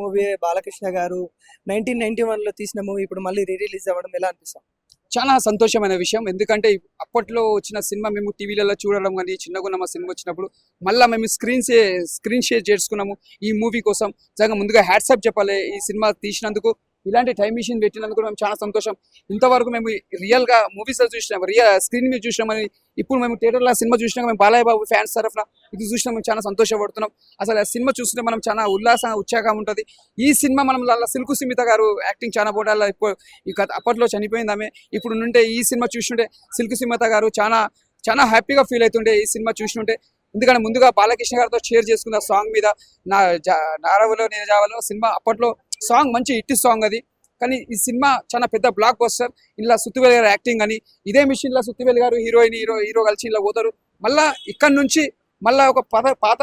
Movie Balakrishna గారు 1991లో తీసిన movie ఇప్పుడు మళ్ళీ రిలీజ్ అవ్వడం ఎలా అనిపిస్తుంది? చాలా సంతోషమైన విషయం. ఎందుకంటే అప్పట్లో వచ్చిన సినిమా మేము టీవీలలో చూడడం కానీ చిన్నగా ఉన్న మా సినిమా వచ్చినప్పుడు మళ్ళీ మేము స్క్రీన్ షేర్ చేసుకున్నాము ఈ మూవీ కోసం. నిజంగా ముందుగా హ్యాట్సాప్ చెప్పాలి ఈ సినిమా తీసినందుకు. ఇలాంటి టైం మిషన్ పెట్టినందుకు మేము చాలా సంతోషం. ఇంతవరకు మేము రియల్గా మూవీస్లో చూసినాం, స్క్రీన్ మీద చూసినామని ఇప్పుడు మేము థియేటర్లో సినిమా చూసినాక మేము బాలయ్య బాబు ఫ్యాన్స్ తరఫున ఇది చూసినా మేము చాలా సంతోషపడుతున్నాం. అసలు ఆ సినిమా చూస్తుంటే మనం చాలా ఉత్సాహంగా ఉంటుంది. ఈ సినిమా మనం సిల్కు సుమిత గారు యాక్టింగ్ చాలా బాగా అప్పట్లో చనిపోయింది ఆమె. ఇప్పుడు నుండే ఈ సినిమా చూస్తుంటే సిల్కు సుమిత గారు చాలా హ్యాపీగా ఫీల్ అవుతుండే ఈ సినిమా చూస్తుంటే. ఎందుకంటే ముందుగా బాలకృష్ణ గారితో షేర్ చేసుకున్న సాంగ్ మీద నారవలో నేజావలో సినిమా అప్పట్లో సాంగ్ మంచి హిట్ సాంగ్ అది. కానీ ఈ సినిమా చాలా పెద్ద బ్లాక్ బస్టర్. ఇలా సుత్తివేలు గారు యాక్టింగ్ అని ఇదే మిషన్ లో సుత్తివేలు గారు హీరో కలిసి ఇలా పోతారు. మళ్ళా ఇక్కడ నుంచి మళ్ళా ఒక పాత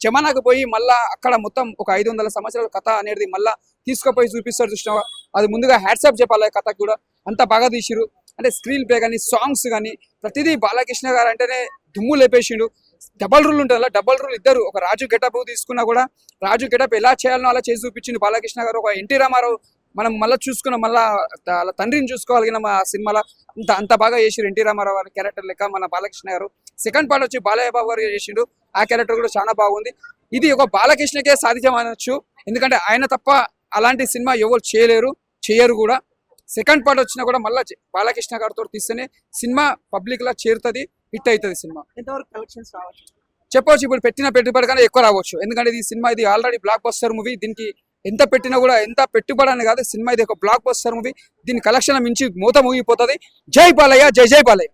జమానాకు పోయి మళ్ళా అక్కడ మొత్తం ఒక 500 సంవత్సరాల కథ అనేది మళ్ళా తీసుకుపోయి చూపిస్తారు. చూసినావా, అది ముందుగా హ్యాట్సాప్ చెప్పాలి కథకు కూడా. అంత బాగా తీసిరు. అంటే స్క్రీన్ ప్లే కానీ సాంగ్స్ కానీ ప్రతిదీ బాలకృష్ణ గారు అంటేనే దుమ్ము లేపేసిండు. డబల్ రూల్ ఉంటుంది, డబల్ రూల్ ఇద్దరు. ఒక రాజు గెటప్ తీసుకున్నా కూడా రాజు గెటప్ ఎలా చేయాలనో అలా చేసి చూపించింది బాలకృష్ణ గారు. ఒక ఎన్టీ రామారావు మనం మళ్ళీ చూసుకున్నాం, మళ్ళా తండ్రిని చూసుకోగలిగిన మా సినిమాలో అంత బాగా చేసిరు ఎన్టీ రామారావు గారి క్యారెక్టర్ లెక్క మన బాలకృష్ణ గారు. సెకండ్ పార్ట్ వచ్చి బాలయ్య బాబు గారు చేసిండు. ఆ క్యారెక్టర్ కూడా చాలా బాగుంది. ఇది ఒక బాలకృష్ణకే సాధ్యం అనొచ్చు. ఎందుకంటే ఆయన తప్ప అలాంటి సినిమా ఎవరు చేయరు కూడా. సెకండ్ పార్ట్ వచ్చినా కూడా మళ్ళీ బాలకృష్ణ గారితో తీస్తేనే సినిమా పబ్లిక్ లా చేరుతుంది, హిట్ అవుతుంది సినిమా. ఎంతవరకు కలెక్షన్స్ రావచ్చు చెప్పవచ్చు. ఇప్పుడు పెట్టిన పెట్టుబడి కన్నా ఎక్కువ రావచ్చు. ఎందుకంటే ఈ సినిమా ఇది ఆల్రెడీ బ్లాక్ బస్టర్ మూవీ. దీనికి ఎంత పెట్టినా కూడా ఎంత పెట్టుబడి అని కాదు, సినిమా ఇది ఒక బ్లాక్ బస్టర్ మూవీ. దీని కలెక్షన్ మించి మూత ముగిపోతుంది. జై బాలయ్య, జై జై బాలయ్య.